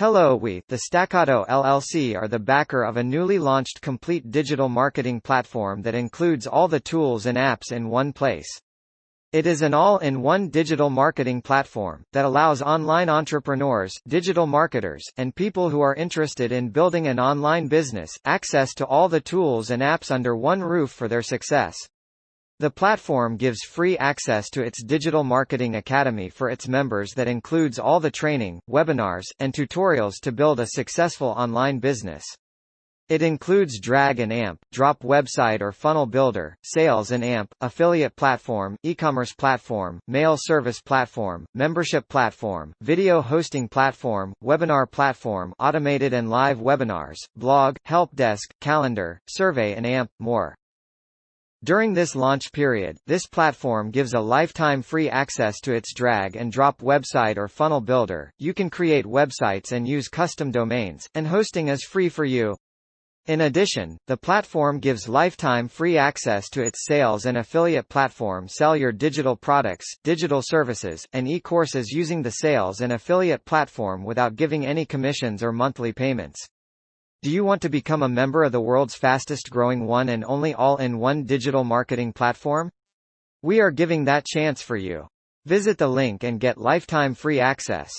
Hello, we, the Staccatto LLC, are the backer of a newly launched complete digital marketing platform that includes all the tools and apps in one place. It is an all-in-one digital marketing platform that allows online entrepreneurs, digital marketers, and people who are interested in building an online business access to all the tools and apps under one roof for their success. The platform gives free access to its Digital Marketing Academy for its members that includes all the training, webinars, and tutorials to build a successful online business. It includes drag and amp, drop website or funnel builder, sales and amp, affiliate platform, e-commerce platform, mail service platform, membership platform, video hosting platform, webinar platform, automated and live webinars, blog, help desk, calendar, survey and amp, more. During this launch period, this platform gives a lifetime free access to its drag and drop website or funnel builder. You can create websites and use custom domains, and hosting is free for you. In addition, the platform gives lifetime free access to its sales and affiliate platform. Sell your digital products, digital services, and e-courses using the sales and affiliate platform without giving any commissions or monthly payments. Do you want to become a member of the world's fastest growing one and only all-in-one digital marketing platform? We are giving that chance for you. Visit the link and get lifetime free access.